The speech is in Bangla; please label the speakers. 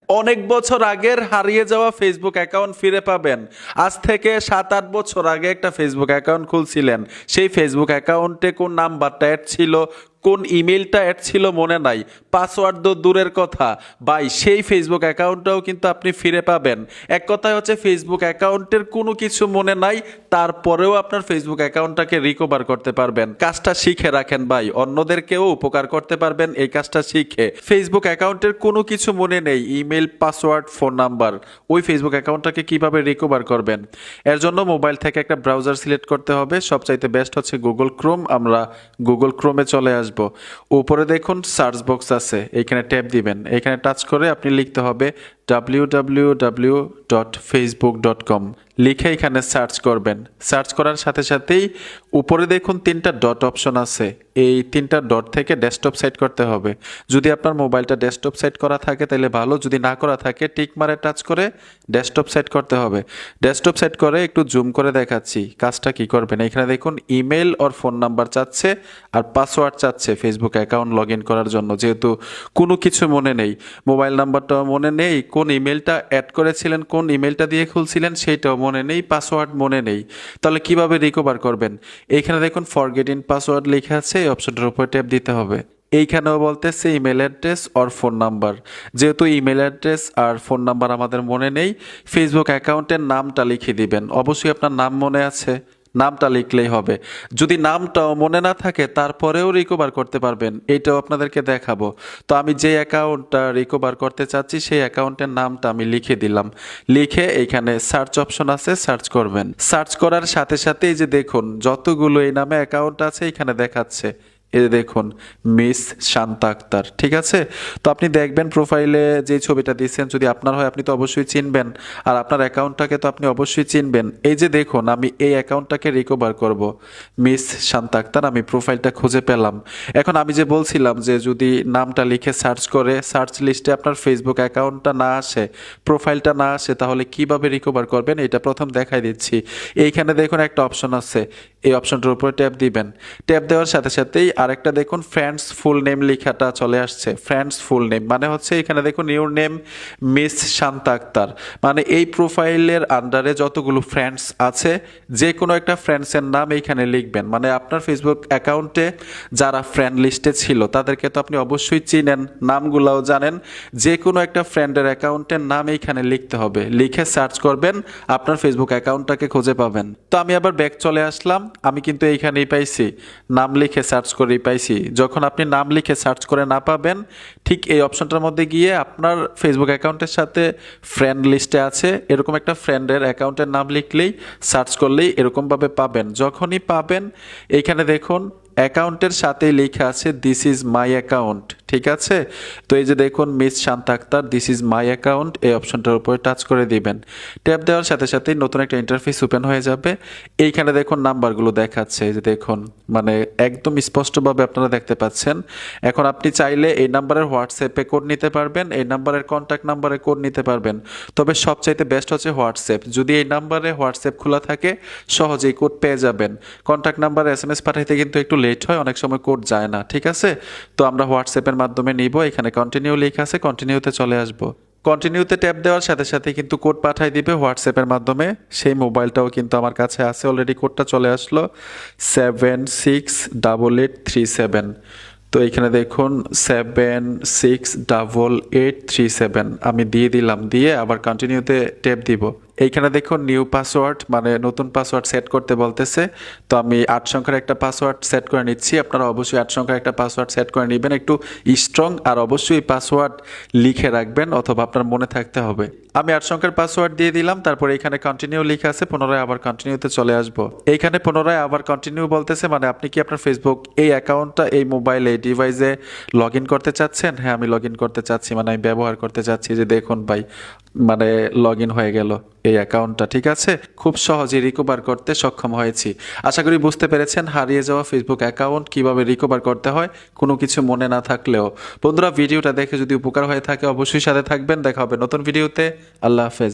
Speaker 1: অনেক বছর আগের হারিয়ে যাওয়া ফেসবুক অ্যাকাউন্ট ফিরে পাবেন। আজ থেকে 7-8 বছর আগে একটা ফেসবুক অ্যাকাউন্ট খুলছিলেন, সেই ফেসবুক অ্যাকাউন্টে কোন নাম্বারটা অ্যাড ছিল, কোন ইমেলটা অ্যাড ছিল মনে নাই, পাসওয়ার্ড তো দূরের কথা ভাই, সেই ফেসবুক অ্যাকাউন্টটাও কিন্তু আপনি ফিরে পাবেন। এক কথায় হচ্ছে ফেসবুক অ্যাকাউন্টের কোনো কিছু মনে নাই, তারপরেও আপনার ফেসবুক অ্যাকাউন্টটাকে রিকভার করতে পারবেন। কাজটা শিখে রাখেন ভাই, অন্যদেরকেও উপকার করতে পারবেন এই কাজটা শিখে। ফেসবুক অ্যাকাউন্টের কোনো কিছু মনে নেই, ইমেল, পাসওয়ার্ড, ফোন নাম্বার, ওই ফেসবুক অ্যাকাউন্টটাকে কিভাবে রিকভার করবেন? এর জন্য মোবাইল থেকে একটা ব্রাউজার সিলেক্ট করতে হবে। সবচাইতে বেস্ট হচ্ছে গুগল ক্রোম। আমরা গুগল ক্রোমে চলে আসব। উপরে দেখুন সার্চ বক্স আছে, এইখানে ট্যাপ দিবেন। এখানে টাচ করে আপনি লিখতে হবে www.facebook.com লিখে এখানে সার্চ করবেন। সার্চ করার সাথে সাথেই উপরে দেখুন 3টা ডট অপশন আছে, এই 3টা ডট থেকে ডেস্কটপ সেট করতে হবে। যদি আপনার মোবাইলটা ডেস্কটপ সেট করা থাকে তাহলে ভালো, যদি না করা থাকে টিক মারে টাচ করে ডেস্কটপ সেট করতে হবে। ডেস্কটপ সেট করে একটু জুম করে দেখাচ্ছি কাজটা কি করবেন। এখানে দেখুন ইমেল আর ফোন নাম্বার চাচ্ছে আর পাসওয়ার্ড চাচ্ছে ফেসবুক অ্যাকাউন্ট লগ ইন করার জন্য। যেহেতু কোনো কিছু মনে নেই, মোবাইল নাম্বারটাও মনে নেই, কোন ইমেলটা অ্যাড করেছিলেন, কোন ইমেলটা দিয়ে খুলছিলেন সেইটাও মনে নেই, পাসওয়ার্ড মনে নেই, তাহলে কিভাবে রিকভার করবেন? এইখানে দেখুন ফরগেট ইন পাসওয়ার্ড লেখা আছে, এই অপশনটার উপর ট্যাপ দিতে হবে। এইখানেও বলতেছে ইমেল অ্যাড্রেস আর ফোন নাম্বার। যেহেতু ইমেল অ্যাড্রেস আর ফোন নাম্বার আমাদের মনে নেই, ফেসবুক অ্যাকাউন্টের নামটা লিখে দিবেন। অবশ্যই আপনার নাম মনে আছে, নামটা লিখলেই হবে। যদি নামটাও মনে না থাকে তারপরেও রিকভার করতে পারবেন, এইটাও আপনাদেরকে দেখাবো। তো আমি যে অ্যাকাউন্টটা রিকভার করতে চাচ্ছি সেই অ্যাকাউন্টের নামটা আমি লিখে দিলাম। লিখে এইখানে সার্চ অপশন আছে, সার্চ করবেন। সার্চ করার সাথে সাথে এই যে দেখুন যতগুলো এই নামে অ্যাকাউন্ট আছে এখানে দেখাচ্ছে। এই দেখুন মিস শান্তা আক্তার, ঠিক আছে? তো আপনি দেখবেন প্রোফাইলে যে ছবিটা দিয়েছেন, যদি আপনার হয় আপনি তো অবশ্যই চিনবেন, আর আপনার অ্যাকাউন্টটাকে তো আপনি অবশ্যই চিনবেন। এই যে দেখুন আমি এই অ্যাকাউন্টটাকে রিকভার করব, মিস শান্তা আক্তার, আমি প্রোফাইলটা খুঁজে পেলাম। এখন আমি যে বলছিলাম যে যদি নামটা লিখে সার্চ করে সার্চ লিস্টে আপনার ফেসবুক অ্যাকাউন্টটা না আসে, প্রোফাইলটা না আসে, তাহলে কিভাবে রিকভার করবেন এটা প্রথম দেখাই দিচ্ছি। এইখানে দেখুন একটা অপশন আছে, এই অপশনটার উপরে ট্যাপ দিবেন। ট্যাপ দেওয়ার সাথে সাথেই আরেকটা দেখুন ফ্রেন্ডস ফুল নেম লেখাটা চলে আসছে। ফ্রেন্ডস ফুল নেম মানে হচ্ছে এখানে দেখুন your name miss Shanta Akter, মানে এই প্রোফাইলের আন্ডারে যতগুলো ফ্রেন্ডস আছে যে কোনো একটা ফ্রেন্ডসের নাম এইখানে লিখবেন। মানে আপনার ফেসবুক অ্যাকাউন্টে যারা ফ্রেন্ড লিস্টে ছিল তাদেরকে তো আপনি অবশ্যই চিনেন, নামগুলাও জানেন। যে কোনো একটা ফ্রেন্ডের অ্যাকাউন্টের নাম এইখানে লিখতে হবে, লিখে সার্চ করবেন, আপনার ফেসবুক অ্যাকাউন্টটাকে খুঁজে পাবেন। তো আমি আবার ব্যাক চলে আসলাম, আমি কিন্তু এইখানেই পাইছি, নাম লিখে সার্চ করেই পাইছি। যখন আপনি নাম লিখে সার্চ করে না পাবেন, ঠিক এই অপশনটার মধ্যে গিয়ে আপনার ফেসবুক অ্যাকাউন্টের সাথে ফ্রেন্ড লিস্টে আছে এরকম একটা ফ্রেন্ডের অ্যাকাউন্টের নাম লিখলেই সার্চ করলেই এরকমভাবে পাবেন। যখনই পাবেন এইখানে দেখুন অ্যাকাউন্টের সাথেই লেখা আছে দিস ইজ মাই অ্যাকাউন্ট, ঠিক আছে? তো এই যে দেখুন miss Shanta Akter, this is my account, এই অপশনটার উপরে টাচ করে দিবেন। ট্যাপ দেওয়ার সাথে সাথেই নতুন একটা ইন্টারফেস ওপেন হয়ে যাবে। এইখানে দেখুন নাম্বারগুলো দেখাচ্ছে, এই যে দেখুন মানে একদম স্পষ্টভাবে আপনারা দেখতে পাচ্ছেন। এখন আপনি চাইলে এই নাম্বারের হোয়াটসঅ্যাপে কোড নিতে পারবেন, এই নাম্বারের কন্ট্যাক্ট নাম্বারে কোড নিতে পারবেন। তবে সবচাইতে বেস্ট হচ্ছে হোয়াটসঅ্যাপ। যদি এই নাম্বারে হোয়াটসঅ্যাপ খোলা থাকে সহজেই কোড পেয়ে যাবেন। কন্ট্যাক্ট নাম্বারে SMS পাঠাইতে কিন্তু একটু লেট হয়, অনেক সময় কোড যায় না, ঠিক আছে? তো আমরা হোয়াটসঅ্যাপের মাধ্যমে নিব। এখানে কন্টিনিউ লেখা আছে, কন্টিনিউতে চলে আসব। কন্টিনিউতে ট্যাপ দেওয়ার সাথে সাথে কিন্তু কোড পাঠাই দিবে হোয়াটসঅ্যাপের মাধ্যমে। সেই মোবাইলটাও কিন্তু আমার কাছে আছে অলরেডি, কোডটা চলে আসলো 768837। তো এখানে দেখুন 768837 আমি দিয়ে দিলাম, দিয়ে আবার কন্টিনিউতে ট্যাপ দিব। এইখানে দেখুন নিউ পাসওয়ার্ড মানে নতুন পাসওয়ার্ড সেট করতে বলতেছে। তো আমি 8 সংখ্যার একটা পাসওয়ার্ড সেট করে নিচ্ছি। আপনারা অবশ্যই 8 সংখ্যার একটা পাসওয়ার্ড সেট করে নেবেন, একটু স্ট্রং, আর অবশ্যই পাসওয়ার্ড লিখে রাখবেন অথবা আপনার মনে থাকতে হবে। আমি 8 সংখ্যার পাসওয়ার্ড দিয়ে দিলাম, তারপর এখানে কন্টিনিউ লেখা আছে, পুনরায় আবার কন্টিনিউতে চলে আসব। এইখানে পুনরায় আবার কন্টিনিউ বলতেছে, মানে আপনি কি আপনার ফেসবুক এই অ্যাকাউন্টটা এই মোবাইলে এই ডিভাইসে লগ ইন করতে চাচ্ছেন? হ্যাঁ আমি লগ ইন করতে চাচ্ছি, মানে আমি ব্যবহার করতে চাচ্ছি। যে দেখুন ভাই মানে লগ ইন হয়ে গেল এই অ্যাকাউন্টটা, ঠিক আছে? খুব সহজে রিকভার করতে সক্ষম হয়েছি। আশা করি বুঝতে পেরেছেন হারিয়ে যাওয়া ফেসবুক অ্যাকাউন্ট কিভাবে রিকভার করতে হয় কোনো কিছু মনে না থাকলেও। বন্ধুরা ভিডিওটা দেখে যদি উপকার হয়ে থাকে অবশ্যই সাথে থাকবেন। দেখা হবে নতুন ভিডিওতে। আল্লাহ হাফেজ।